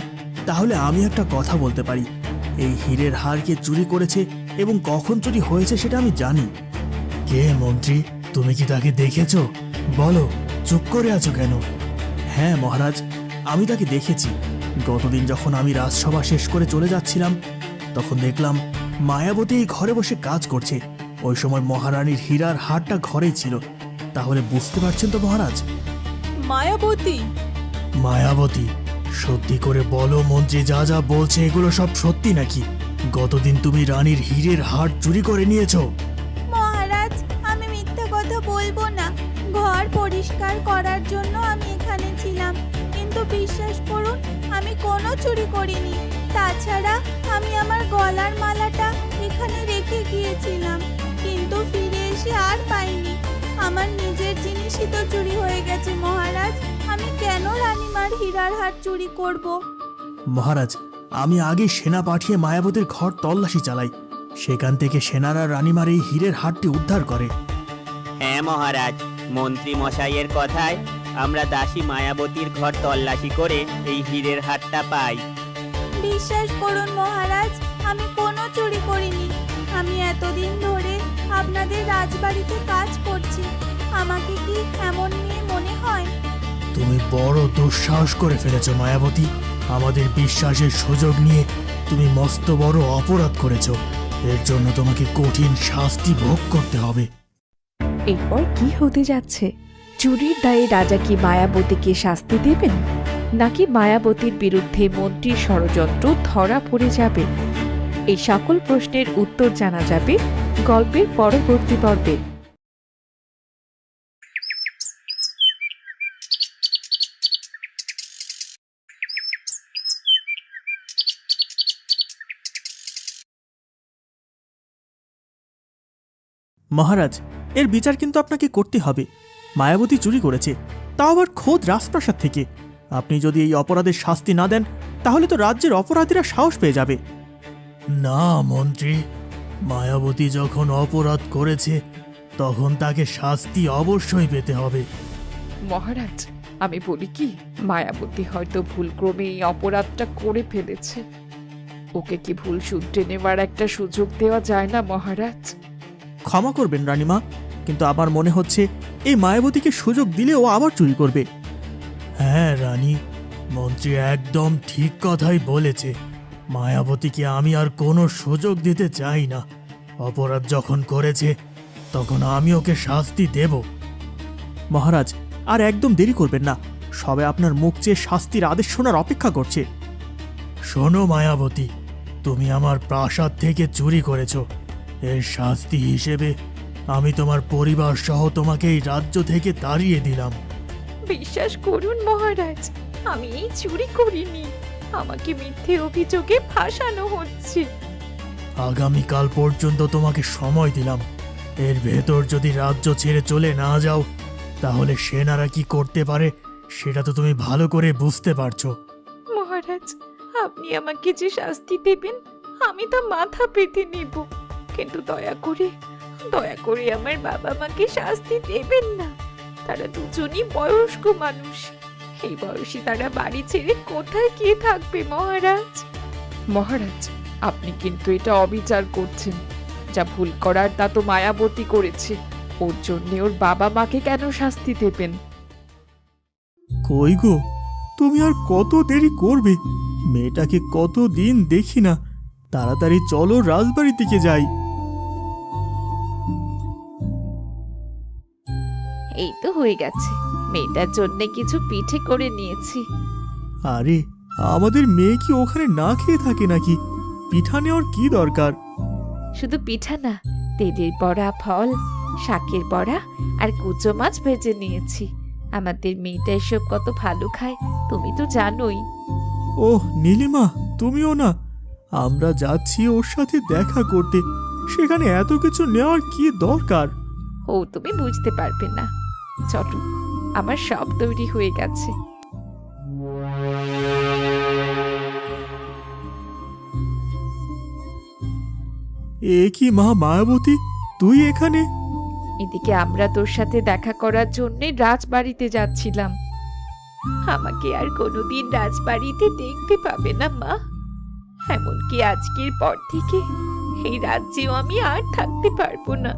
তাহলে আমি একটা কথা বলতে পারি। এই হীরের হার কে চুরি করেছে এবং কখন চুরি হয়েছে সেটা আমি জানি। কে মন্ত্রী? তুমি কি তাকে দেখেছো? বলো, চুপ করে আছো কেন? হ্যাঁ মহারাজ, আমি তাকে দেখেছি। গতদিন যখন আমি রাজসভা শেষ করে চলে যাচ্ছিলাম, তখন দেখলাম মায়াবতী এই ঘরে বসে কাজ করছে। ওই সময় মহারানীর হীরার হারটা ঘরেই ছিল। তাহলে বুঝতে পারছেন তো মহারাজ? মায়াবতী? মায়াবতী? সত্যি করে বলো মন্ত্রী, যা যা বলছে এগুলো সব সত্যি নাকি? গতদিন তুমি রানীর হীরের হার চুরি করে নিয়েছো? মহারাজ, আমি মিথ্যা কথা বলবো না। ঘর পরিষ্কার করার জন্য আমি এখানে ছিলাম, কিন্তু বিশ্বাস করুন আমি কোনো চুরি করিনি। তাছাড়া আমি আমার গলার মালাটা এখানে রেখে গিয়েছিলাম, কিন্তু ফিরে এসে আর পাইনি। আমার নিজের জিনিসই তো চুরি হয়ে গেছে মহারাজ। আমি কেন রানীমার হীরার হার চুরি করব? মহারাজ, আমি আগে সেনা পাঠিয়ে মায়াবতীর ঘর তল্লাশি চালাই। সেখান থেকে সেনারা রানীমার এই হীরের হারটি উদ্ধার করে। হ্যাঁ মহারাজ, মন্ত্রী মশাইয়ের কথায় আমরা দাসী মায়াবতীর ঘর তল্লাশি করে এই হীরের হারটা পাই। বিশ্বাস করুন মহারাজ, আমি কোনো চুরি করিনি। আমি এতদিন ধরে আপনাদের রাজবাড়িতে কাজ করছি। আমাকে কি এমন মেয়ে মনে হয়? তুমি বড় দুঃসাহস করে ফেলেছো মায়াবতী। আমাদের বিশ্বাসের সুযোগ নিয়ে তুমি মস্ত বড় অপরাধ করেছো। এর জন্য তোমাকে কঠিন শাস্তি ভোগ করতে হবে। এরপর কি হতে যাচ্ছে? চুরির দায়ে রাজা কি মায়াবতীকে শাস্তি দেবেন, নাকি মায়াবতীর বিরুদ্ধে মন্ত্রীর ষড়যন্ত্র ধরা পড়ে যাবে? এই সকল প্রশ্নের উত্তর জানা যাবে গল্পের পরবর্তী পর্বে। মহারাজ, এর বিচার কিন্তু আপনাকে করতে হবে। মায়াবতী চুরি করেছে, তাও আবার খোদ রাজপ্রাসাদ থেকে। আপনি যদি এই অপরাধের শাস্তি না দেন, তাহলে তো রাজ্যের অপরাধীরা সাহস পেয়ে যাবে। না মন্ত্রী, মায়াবতী যখন অপরাধ করেছে তখন তাকে শাস্তি অবশ্যই পেতে হবে। মহারাজ, আমি বলি কি, মায়াবতী হয়তো ভুলক্রমে এই অপরাধটা করে ফেলেছে। ওকে কি ভুল শুধরে নেওয়ার একটা সুযোগ দেওয়া যায় না মহারাজ? ক্ষমা করবেন রানীমা, কিন্তু আমার মনে হচ্ছে এই মায়াবতীকে সুযোগ দিলে ও আবার চুরি করবে। হ্যাঁ রানী, মন্ত্রী একদম ঠিক কথাই বলেছে। মায়াবতীকে আমি আর কোনো সুযোগ দিতে চাই না। অপরাধ যখন করেছে তখন আমি ওকে শাস্তি দেব। মহারাজ, আর একদম দেরি করবেন না। সবাই আপনার মুখ চেয়ে শাস্তির আদেশ শোনার অপেক্ষা করছে। শোনো মায়াবতী, তুমি আমার প্রাসাদ থেকে চুরি করেছো। এর শাস্তি হিসেবে আমি তোমার পরিবার সহ তোমাকে এই রাজ্য থেকে তাড়িয়ে দিলাম। বিশ্বাস করুন মহারাজ, আমি এই চুরি করিনি। আমাকে মিথ্যে অভিযোগে ফাঁসানো হচ্ছে। আগামীকাল পর্যন্ত তোমাকে সময় দিলাম। এর ভেতর যদি রাজ্য ছেড়ে চলে না যাও, তাহলে সেনারা কি করতে পারে সেটা তো তুমি ভালো করে বুঝতে পারছো। মহারাজ, আপনি আমাকে যে শাস্তি দেবেন আমি তা মাথা পেতে নেব, কিন্তু দয়া করে আমার বাবা মাকে শাস্তি দেবেন না। তারা দুজনই বয়স্ক মানুষ। এই বয়সী তারা বাড়ি ছেড়ে কোথায় গিয়ে থাকবে মহারাজ? মহারাজ, আপনি কিন্তু এটা অবিচার করছেন। যা ভুল করার তা তো মায়াবতী করেছে। ওর জন্য ওর বাবা মাকে কেন শাস্তি দেবেন? কই গো, তুমি আর কত দেরি করবে? মেয়েটাকে কতদিন দেখি না। তাড়াতাড়ি চলো, রাজবাড়ির দিকে যাই। এই তো হয়ে গেছে। মেয়েটার জন্য কিছু পিঠে করে নিয়েছি। আরে, আমাদের মেয়ে কি ওখানে না খেয়ে থাকে নাকি? পিঠা নেওয়ার কি দরকার? শুধু পিঠা না, তেলের বড়া, ফল, শাকের বড়া আর কুচো মাছ ভেজে নিয়েছি। আমাদের মেয়েটা এসব কত ভালো খায়, তুমি তো জানোই। ওহ নীলিমা, তুমিও না? আমরা যাচ্ছি ওর সাথে দেখা করতে। সেখানে এত কিছু নেওয়ার কি দরকার? ও তুমি বুঝতে পারবে না। চলো, আমার সব তৈরি হয়ে গেছে। এ কি মা মায়াবতী, তুই এখানে? এদিকে আমরা তোর সাথে দেখা করার জন্য রাজবাড়িতে যাচ্ছিলাম। আমাকে আর কোনোদিন রাজবাড়িতে দেখতে পাবে না মা। এমনকি আজকের পর থেকে এই রাজ্যেও আমি আর থাকতে পারবো না।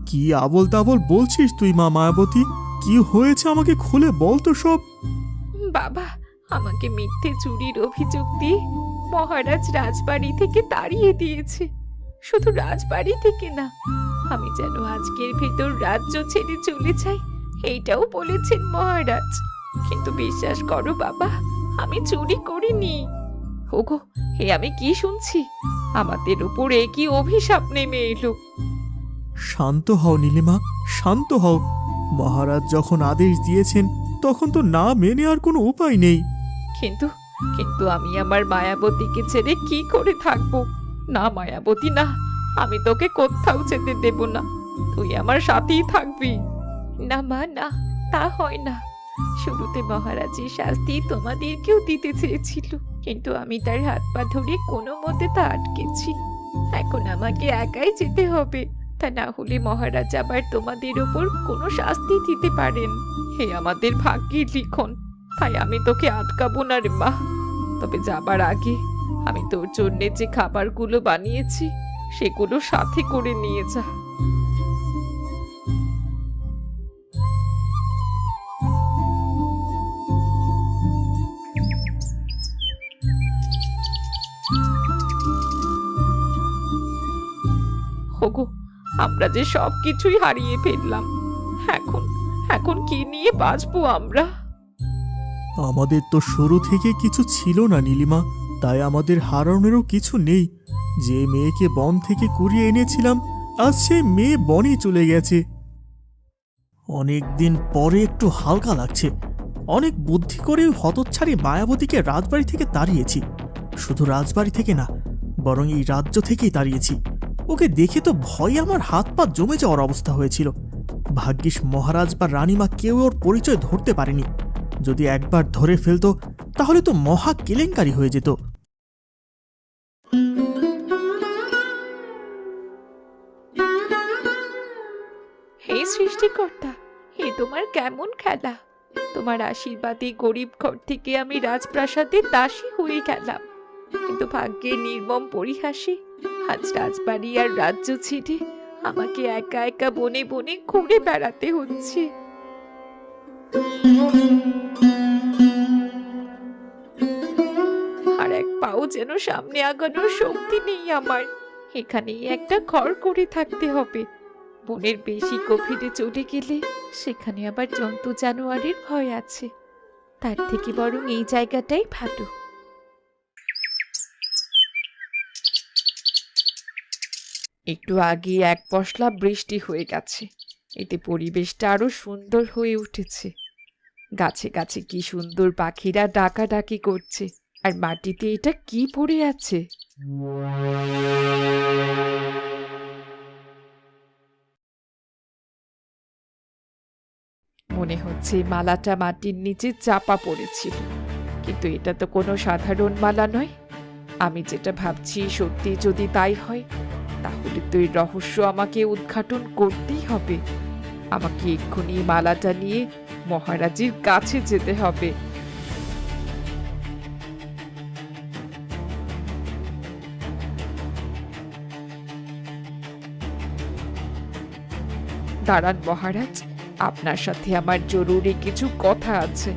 কি আবল তাবল বলছিস তুই মা মায়াবতী? কি হয়েছে আমাকে খুলে বল তো সব। বাবা আমাকে মিথ্যে চুরির অভিযোগ দিয়ে মহারাজ রাজবাড়ি থেকে তাড়িয়ে দিয়েছে। শুধু রাজবাড়ি থেকে না, আমি যেন আজকের ভেতর রাজ্য ছেড়ে চলে যাই এইটাও বলেছেন মহারাজ। কিন্তু বিশ্বাস করো বাবা, আমি চুরি করিনি। ওগো, হে আমি কি শুনছি? আমাদের উপরে কি অভিশাপ নেমে এলো? শান্ত হও নীলিমা, শান্ত হও। মহারাজ যখন আদেশ দিয়েছেন তখন তো না মেনে আর কোনো উপায় নেই। কিন্তু কিন্তু আমি আমার মায়াবতীকে ছেড়ে কি করে থাকবো? না মায়াবতী না, আমি তোকে কোথাও যেতে দেব না, তুই আমার সাথেই থাকবি। না মা না, তা হয় না। শুরুতে মহারাজের শাস্তি তোমাদেরকেও দিতে চেয়েছিল, কিন্তু আমি তার হাত পা ধরে কোনো মতে তা আটকেছি। এখন আমাকে একাই যেতে হবে, তা না হলে মহারাজ আবার তোমাদের ওপর কোনো শাস্তি দিতে পারেন। হে আমাদের ভাগ্যের লিখন, তাই আমি তোকে আটকাবো না রে মা। তবে যাবার আগে আমি তোর জন্য যে খাবারগুলো বানিয়েছি সেগুলো সাথে করে নিয়ে যা। ওগো, আমরা যে সব কিছুই হারিয়ে ফেললাম, এখন এখন কি নিয়ে বাঁচবো আমরা? আমাদের তো শুরু থেকে কিছু ছিল না নীলিমা, তাই আমাদের হারানোরও কিছু নেই। যে মেয়েকে বন থেকে কুড়িয়ে এনেছিলাম, আজ সেই মেয়ে বনে চলে গেছে। অনেক দিন পরে একটু হালকা লাগছে। অনেক বুদ্ধি করে ওই হতচ্ছাড়ি মায়াবতীকে রাজবাড়ি থেকে তাড়িয়েছি। শুধু রাজবাড়ি থেকে না, বরং এই রাজ্য থেকেই তাড়িয়েছি। ওকে দেখে তো ভয়ে আমার হাত পা জমে যাওয়ার অবস্থা হয়েছিল। ভাগ্যিস মহারাজ বা রানীমা কেউ ওর পরিচয় ধরতে পারেনি। যদি একবার ধরে ফেলতো তাহলে তো মহা কেলেঙ্কারি হয়ে যেত। হে সৃষ্টিকর্তা, হে তোমার কেমন খেলা! তোমার আশীর্বাদে গরিব ঘর থেকে আমি রাজপ্রাসাদে দাসী হয়ে গেলাম, কিন্তু ভাগ্যের নির্মম পরিহাসে আজ রাজবাড়ি আর রাজ্য ছেড়ে আমাকে একা একা বনে বনে ঘুরে বেড়াতে হচ্ছে। আর এক পাও যেন সামনে আগানোর শক্তি নেই আমার। এখানেই একটা ঘর করে থাকতে হবে। বনের বেশি গভীরে চলে গেলে সেখানে আবার জন্তু জানোয়ারের ভয় আছে, তার থেকে বরং এই জায়গাটাই ভালো। একটু আগে এক পশলা বৃষ্টি হয়ে গেছে, এতে পরিবেশটা আরো সুন্দর হয়ে উঠেছে। গাছে গাছে কি সুন্দর পাখিরা ডাকাডাকি করছে, আর মাটিতে এটা কি পড়ে আছে? মনে হচ্ছে মালাটা মাটির নিচে চাপা পড়েছিল, কিন্তু এটা তো কোনো সাধারণ মালা নয়। আমি যেটা ভাবছি সত্যি যদি তাই হয়, তাহলে তো এই রহস্য আমাকে উদ্ঘাটন করতেই হবে। আমাকে এক্ষুনি মালাটা নিয়ে মহারাজের কাছে যেতে হবে। দাঁড়ান মহারাজ, আপনার সাথে আমার জরুরি কিছু কথা আছে।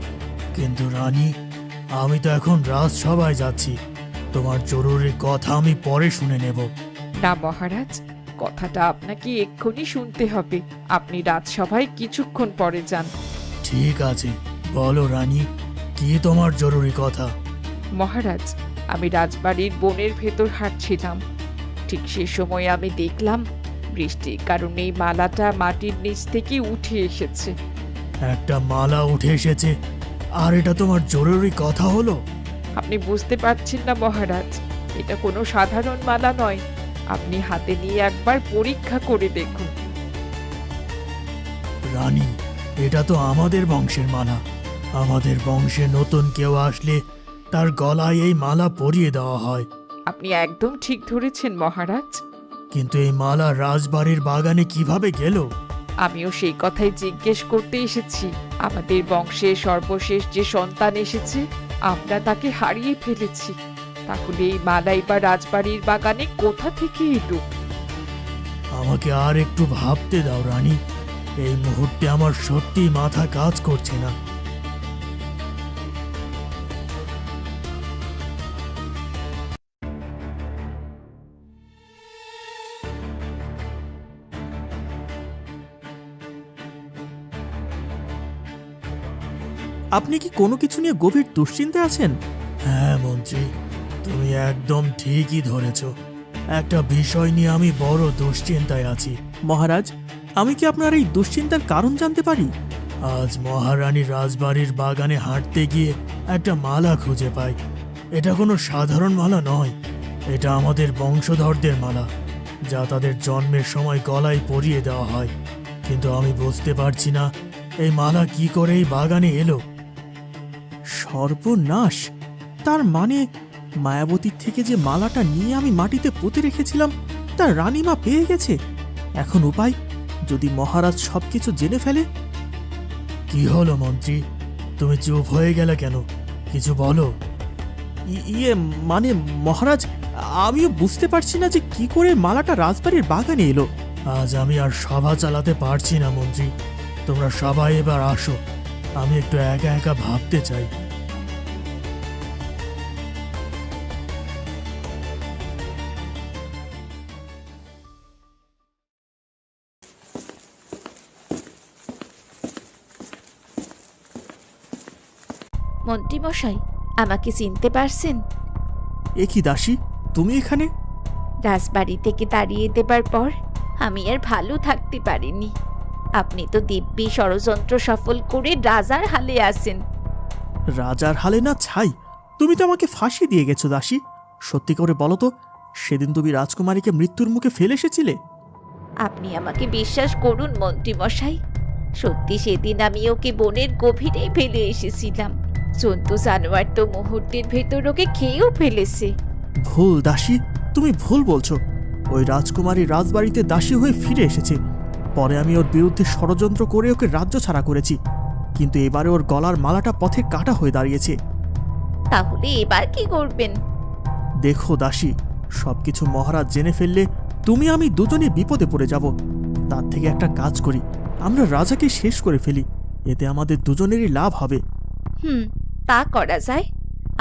কিন্তু রানী, আমি তো এখন রাজসভায় যাচ্ছি। তোমার জরুরি কথা আমি পরে শুনে নেব। না মহারাজ, কথাটা আপনাকে এক্ষুনি শুনতে হবে। আপনি রাজসভায় কিছুক্ষণ পরে যান। ঠিক আছে, বলো রানী, কি তোমার জরুরি কথা? মহারাজ, আমি রাজবাড়ির বনের ভেতর হাঁটছিলাম, ঠিক সে সময় আমি দেখলাম বৃষ্টির কারণে এই মালাটা মাটির নিচ থেকে উঠে এসেছে। একটা মালা উঠে এসেছে, আর এটা তোমার জরুরি কথা হলো? আপনি বুঝতে পারছেন না মহারাজ, এটা কোনো সাধারণ মালা নয়। আপনি হাতে নিয়ে একবার পরীক্ষা করে দেখুন। রানী, এটা তো আমাদের বংশের মালা। আমাদের বংশে নতুন কেউ আসলে তার গলায় এই মালা পরিয়ে দেওয়া হয়। আপনি একদম ঠিক ধরেছেন মহারাজ। কিন্তু এই মালা রাজবাড়ির বাগানে কিভাবে গেল? আমিও সেই কথাই জিজ্ঞেস করতে এসেছি। আমাদের বংশে সর্বশেষ যে সন্তান এসেছে, আমরা তাকে হারিয়ে ফেলেছি। তাহলে এই মালাই বা রাজবাড়ির বাগানে কোথা থেকে এলো? আমাকে আর একটু ভাবতে দাও রানী। এই মুহূর্তে আমার সত্যি মাথা কাজ করছে না। আপনি কি কোনো কিছু নিয়ে গভীর দুশ্চিন্তায় আছেন? হ্যাঁ মন্ত্রী, তুমি একদম ঠিকই ধরেছ। একটা বিষয় নিয়ে আমি বড় দুশ্চিন্তায় আছি। মহারাজ, আমি কি আপনার এই দুশ্চিন্তার কারণ জানতে পারি? আজ মহারানীর রাজবাড়ির বাগানে হাঁটতে গিয়ে একটা মালা খুঁজে পাই। এটা কোনো সাধারণ মালা নয়, এটা আমাদের বংশধরদের মালা, যা তাদের জন্মের সময় গলায় পরিয়ে দেওয়া হয়। কিন্তু আমি বুঝতে পারছি না এই মালা কি করে এই বাগানে এলো। সর্বনাশ! তার মানে মায়াবতীর থেকে যে মালাটা নিয়ে আমি মাটিতে পুঁতে রেখেছিলাম তার রানীমা পেয়ে গেছে। এখন উপায়, যদি মহারাজ সবকিছু জেনে ফেলে। কি হলো মন্ত্রী, তুমি চুপ হয়ে গেলে কেন? কিছু বলো। ইয়ে মানে মহারাজ, আমিও বুঝতে পারছি না যে কি করে মালাটা রাজবাড়ির বাগানে এলো। আজ আমি আর সভা চালাতে পারছি না মন্ত্রী, তোমরা সবাই এবার আসো, আমি একটু একা একা ভাবতে চাই। মন্ত্রীমশাই, আমাকে চিনতে পারছেন? এ কি দাসী, তুমি এখানে? রাজবাড়ি থেকে তাড়িয়ে দেবার পর আমি আর ভালো থাকতে পারিনি। আপনি তো দিব্যি ষড়যন্ত্র সফল করে রাজার হালে আছেন। রাজার হালে না ছাই, তুমি তো আমাকে ফাঁসি দিয়ে গেছো দাসী। সত্যি করে বলো তো, সেদিন তুমি রাজকুমারীকে মৃত্যুর মুখে ফেলে এসেছিলে? আপনি আমাকে বিশ্বাস করুন মন্ত্রীমশাই, সত্যি সেদিন আমি ওকে বনের গভীরে ফেলে এসেছিলাম। জন্তু জানোয়ার তো মুহূর্তের ভেতর ওকে খেয়েও ফেলেছে। ভুল দাসী, তুমি ভুল বলছো। ওই রাজকুমারী রাজবাড়িতে দাসী হয়ে ফিরে এসেছে। পরে আমি ওর বিরুদ্ধে ষড়যন্ত্র করে ওকে রাজ্য ছাড়া করেছি, কিন্তু এবারে ওর গলার মালাটা পথে কাটা হয়ে দাঁড়িয়েছে। তাহলে এবার কি করবেন? দেখো দাসী, সবকিছু মহারাজ জেনে ফেললে তুমি আমি দুজনে বিপদে পড়ে যাব। তার থেকে একটা কাজ করি, আমরা রাজাকে শেষ করে ফেলি, এতে আমাদের দুজনেরই লাভ হবে। তা করা যায়।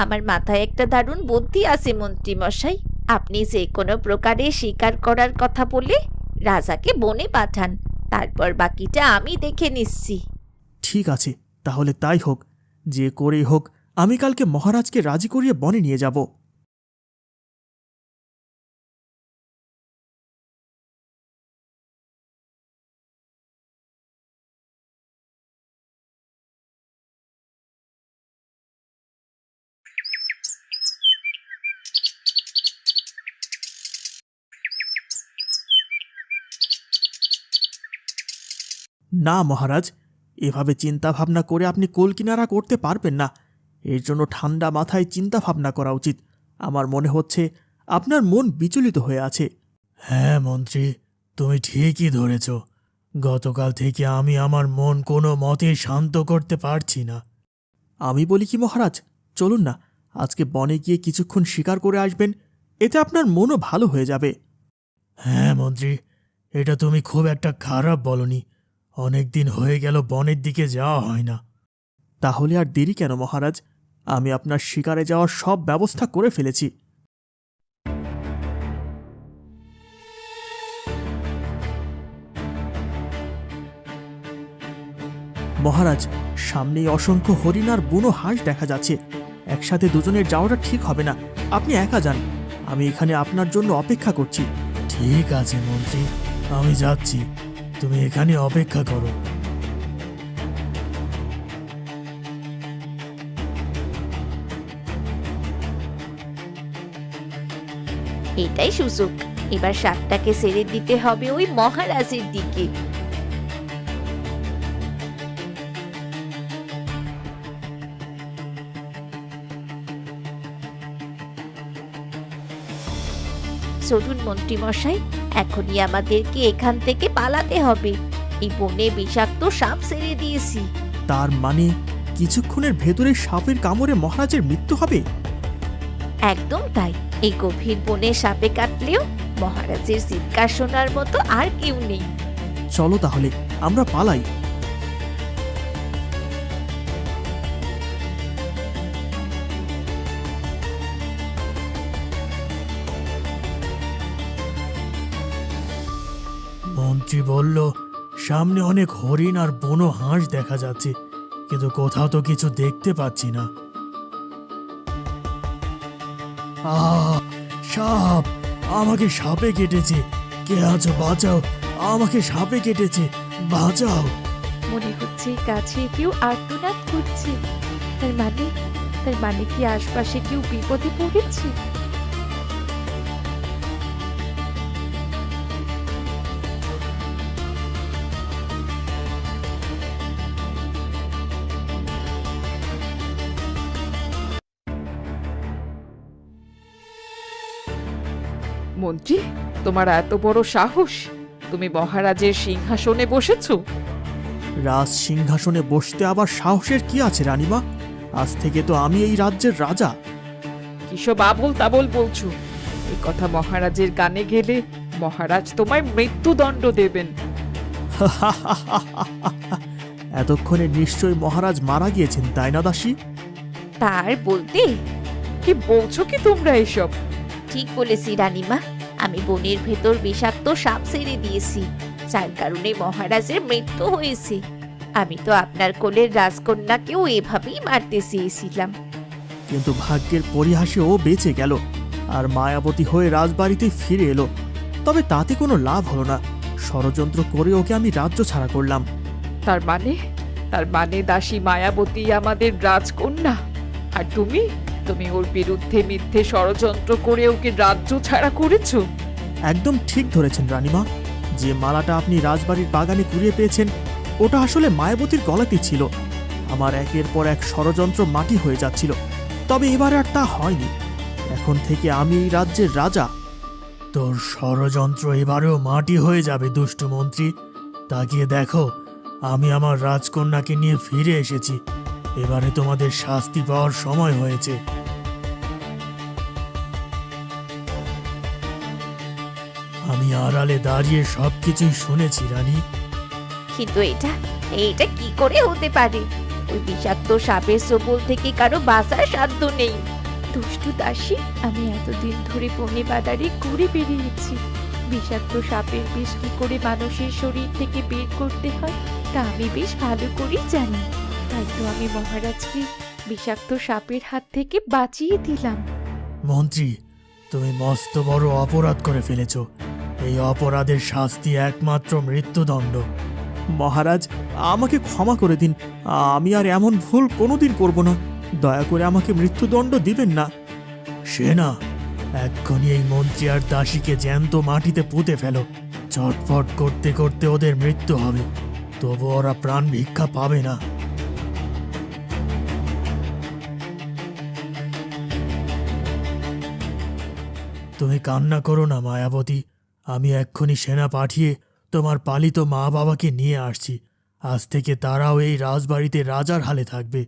আমার মাথায় একটা দারুণ বুদ্ধি আছে মন্ত্রীমশাই। আপনি যে কোনো প্রকারে শিকার করার কথা বলে রাজাকে বনে পাঠান, তারপর বাকিটা আমি দেখে নিচ্ছি। ঠিক আছে, তাহলে তাই হোক। যে করেই হোক আমি কালকে মহারাজকে রাজি করিয়ে বনে নিয়ে যাব। না মহারাজ, এভাবে চিন্তা ভাবনা করে আপনি কোল কিনারা করতে পারবেন না। এর জন্য ঠান্ডা মাথায় চিন্তা ভাবনা করা উচিত। আমার মনে হচ্ছে আপনার মন বিচলিত হয়ে আছে। হ্যাঁ মন্ত্রী, তুমি ঠিকই ধরেছ। গতকাল থেকে আমি আমার মন কোনো মতে শান্ত করতে পারছি না। আমি বলি কি মহারাজ, চলুন না আজকে বনে গিয়ে কিছুক্ষণ শিকার করে আসবেন, এতে আপনার মনও ভালো হয়ে যাবে। হ্যাঁ মন্ত্রী, এটা তুমি খুব একটা খারাপ বলনি। অনেক দিন হয়ে গেল বনের দিকে যাওয়া হয় না। তাহলে আর দেরি কেন মহারাজ, আমি আপনার শিকারে যাওয়ার সব ব্যবস্থা করে ফেলেছি। মহারাজ, সামনেই অসংখ্য হরিণ আর বুনো হাঁস দেখা যাচ্ছে। একসাথে দুজনের যাওয়াটা ঠিক হবে না, আপনি একা যান, আমি এখানে আপনার জন্য অপেক্ষা করছি। ঠিক আছে মন্ত্রী, আমি যাচ্ছি, তুমি এখানে অপেক্ষা করো। এটাই সুযোগ, এবার সাপটাকে ছেড়ে দিতে হবে ওই মহারাজের দিকে। চলুন মন্ত্রীমশাই, এখনই আমাদেরকে এখান থেকে পালাতে হবে। এই বনে বিষাক্ত সাপ ছেড়ে দিয়েছি। তার মানে কিছুক্ষণের ভেতরে সাপের কামড়ে মহারাজের মৃত্যু হবে? একদম তাই। এই গভীর বনে সাপে কাটলেও মহারাজের চিৎকার শোনার মতো আর কেউ নেই। চলো তাহলে আমরা পালাই। মন্ত্রী বলল সামনে অনেক হরিণ আর বুনো হাঁস দেখা যাচ্ছে, কিন্তু কোথাও তো কিছু দেখতে পাচ্ছি না। সাপ! আমাকে সাপে কেটেছে, কে আছো বাঁচাও, আমাকে সাপে কেটেছে, বাঁচাও। মনে হচ্ছে কাছে কেউ আর্তনাদ করছে। তার মানে কি আশপাশে কেউ বিপদে পড়েছে? মন্ত্রী, তোমার এত বড় সাহস! তুমি মহারাজের সিংহাসনে বসেছো? রাজ সিংহাসনে বসতে আবার সাহসের কি আছে রানীমা? আজ থেকে তো আমি এই রাজ্যের রাজা। কিসব আবোল তাবোল বলছো? এই কথা মহারাজের কানে গেলে মহারাজ তোমায় মৃত্যুদণ্ড দেবেন। এতক্ষণে নিশ্চয়ই মহারাজ মারা গিয়েছেন, তাই না দাসী? তার বলতে? কি বলছো কি তোমরা এসব? ঠিক বলেছি রানীমা, আমি বনের ভেতর বিষাক্ত সাপ ছেড়ে দিয়েছি, যার কারণে মহারাজের মৃত্যু হয়েছে। আমি তো আপনার কোলের রাজকন্যাকেও এভাবেই মারতে চেয়েছিলাম। কিন্তু ভাগ্যের পরিহাসে ও বেঁচে গেল আর মায়াবতী হয়ে রাজবাড়িতে ফিরে এলো। তবে তাতে কোনো লাভ হলো না। ষড়যন্ত্র করে ওকে আমি রাজ্য ছাড়া করলাম। তার মানে দাসী মায়াবতী আমাদের রাজকন্যা, আর তুমি ওর বিরুদ্ধে মিথ্যে ষড়যন্ত্র করে ওকে রাজ্য ছাড়া করেছো। একদম ঠিক ধরেছেন রানীমা। যে মালাটা আপনি রাজবাড়ির বাগানে কুড়িয়ে পেয়েছেন, ওটা আসলে মায়াবতীর গলাতে ছিল। আমার একের পর এক ষড়যন্ত্র মাটি হয়ে যাচ্ছিল, তবে এবার আর তা হয়নি। এখন থেকে আমি এই রাজ্যের রাজা। তোর ষড়যন্ত্র এবারেও মাটি হয়ে যাবে দুষ্টু মন্ত্রী। তাকিয়ে দেখো, আমি আমার রাজকন্যাকে নিয়ে ফিরে এসেছি। এবারে তোমাদের শাস্তি পাওয়ার সময় হয়েছে। আমি আড়ালে দাঁড়িয়ে সবকিছুই শুনেছি রানী। কিন্তু এইটা কি করে হতে পারে? ওই বিষাক্ত সাপের ছোবল থেকে কারো বাঁচার সাধ্য নেই। দুষ্টু দাসী, আমি এতদিন ধরে বনে বাদারে ঘুরে বেরিয়েছি। বিষাক্ত সাপের বিষ কি করে মানুষের শরীর থেকে বের করতে হয় তা আমি বেশ ভালো করেই জানি। তাই তো আমি মহারাজকে বিষাক্ত সাপের হাত থেকে বাঁচিয়ে দিলাম। মন্ত্রী, তুমি মস্ত বড় অপরাধ করে ফেলেছ। এই অপরাধের শাস্তি একমাত্র মৃত্যুদণ্ড। মহারাজ, আমাকে ক্ষমা করে দিন। আমি আর এমন ভুল কোনোদিন করব না। দয়া করে আমাকে মৃত্যুদণ্ড দিবেন না। সেনা, এক্ষুনি এই মন্ত্রী আর দাসীকে জ্যান্ত মাটিতে পুঁতে ফেলো। চটপট করতে করতে ওদের মৃত্যু হবে, তবু ওরা প্রাণ ভিক্ষা পাবে না। তুমি কান্না করো না মায়াবতী। আমি এক্ষুনি সেনা পাঠিয়ে তোমার পালিত মা বাবাকে নিয়ে আসছি। আজ থেকে তারাও এই রাজবাড়িতে রাজার হালে থাকবে।